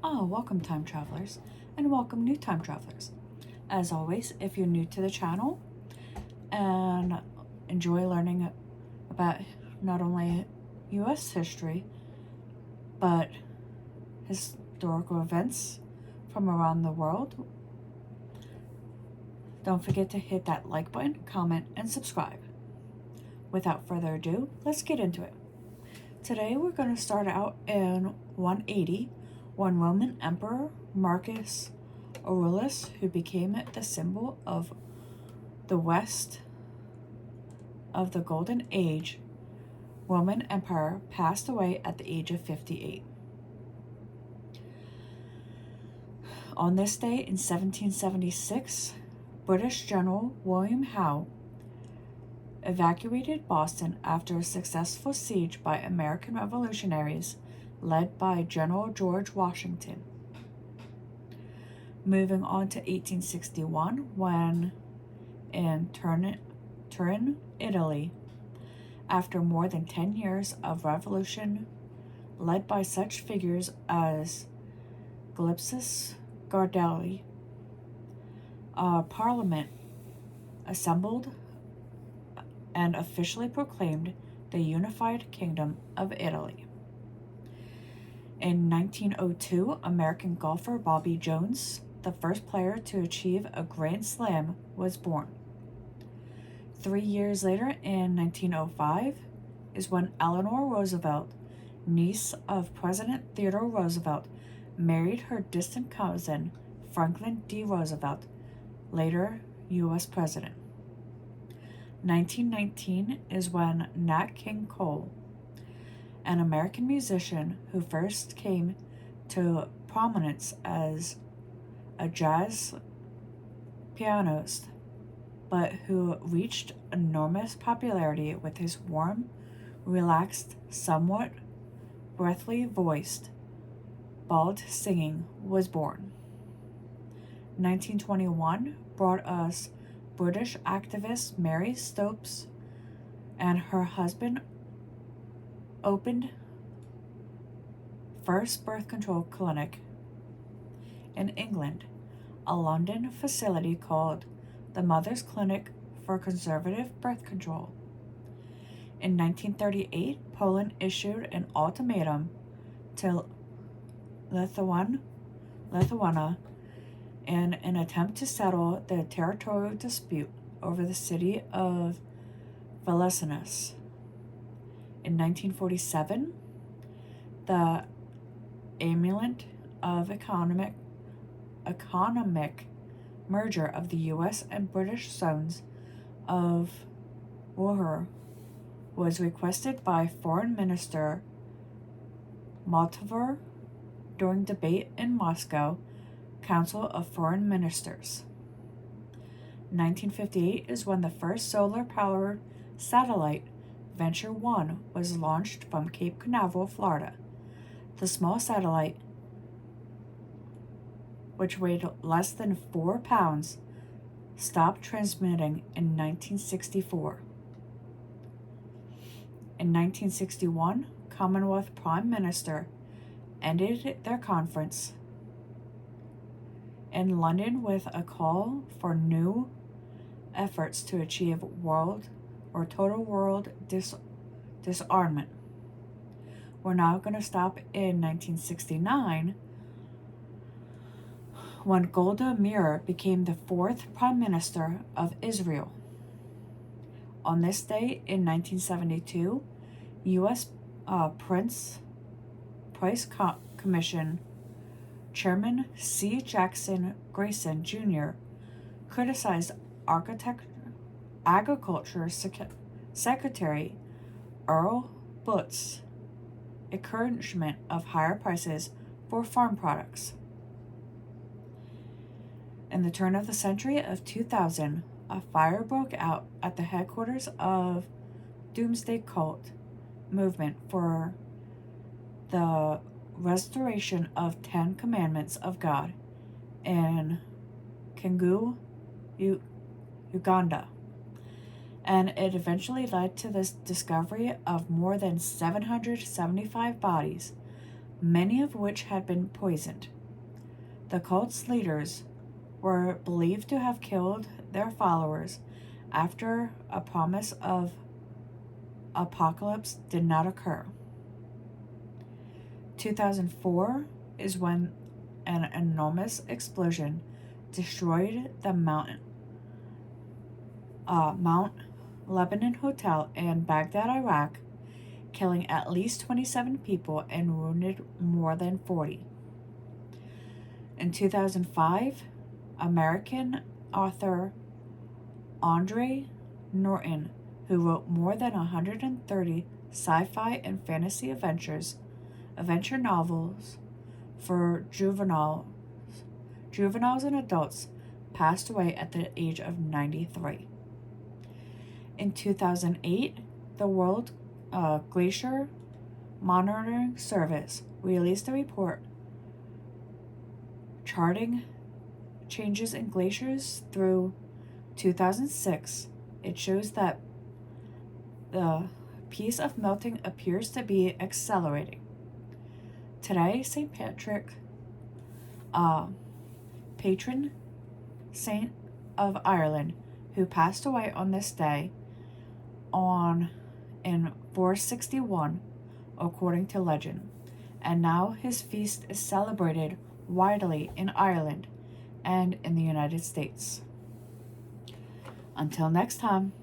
Welcome time travelers, and welcome new time travelers. As always, if you're new to the channel and enjoy learning about not only US history, but historical events from around the world, don't forget to hit that like button, comment, and subscribe. Without further ado, let's get into it. Today we're going to start out in 180 when Roman Emperor Marcus Aurelius, who became the symbol of the West of the Golden Age, Roman Empire, passed away at the age of 58. On this day in 1776, British General William Howe evacuated Boston after a successful siege by American revolutionaries led by General George Washington. Moving on to 1861, when in Turin, Italy, after more than 10 years of revolution led by such figures as Glypsis Gardelli, Parliament assembled and officially proclaimed the Unified Kingdom of Italy. In 1902, American golfer Bobby Jones, the first player to achieve a Grand Slam, was born. 3 years later, in 1905, is when Eleanor Roosevelt, niece of President Theodore Roosevelt, married her distant cousin, Franklin D. Roosevelt, later U.S. President. 1919 is when Nat King Cole, an American musician who first came to prominence as a jazz pianist, but who reached enormous popularity with his warm, relaxed, somewhat breathy voiced, bald singing, was born. 1921 brought us British activist Mary Stopes and her husband opened first birth control clinic in England, a London facility called the Mother's Clinic for Conservative Birth Control. In 1938, Poland issued an ultimatum to Lithuania in an attempt to settle the territorial dispute over the city of Vilnius. In 1947, the annulment of economic merger of the U.S. and British zones of war was requested by Foreign Minister Moltke during debate in Moscow Council of Foreign Ministers. 1958 is when the first solar-powered satellite, Venture 1, was launched from Cape Canaveral, Florida. The small satellite, which weighed less than 4 pounds, stopped transmitting in 1964. In 1961, Commonwealth Prime Minister ended their conference in London with a call for new efforts to achieve total world disarmament. We're now going to stop in 1969 when Golda Meir became the 4th Prime Minister of Israel. On this day in 1972, U.S. Price Commission Chairman C. Jackson Grayson, Jr. criticized Agriculture Secretary Earl Butt's encouragement of higher prices for farm products. In the turn of the century of 2000, a fire broke out at the headquarters of Doomsday Cult movement for the restoration of 10 Commandments of God in Kingu, Uganda, and it eventually led to the discovery of more than 775 bodies, many of which had been poisoned. The cult's leaders were believed to have killed their followers after a promise of apocalypse did not occur. 2004 is when an enormous explosion destroyed the Mount Lebanon Hotel in Baghdad, Iraq, killing at least 27 people and wounded more than 40. In 2005, American author Andre Norton, who wrote more than 130 sci-fi and fantasy adventure novels for juveniles and adults, passed away at the age of 93. In 2008, the World Glacier Monitoring Service released a report charting changes in glaciers through 2006. It shows that the pace of melting appears to be accelerating. Today, St. Patrick, patron saint of Ireland, who passed away on this day in 461, according to legend, and now his feast is celebrated widely in Ireland and in the United States. Until next time.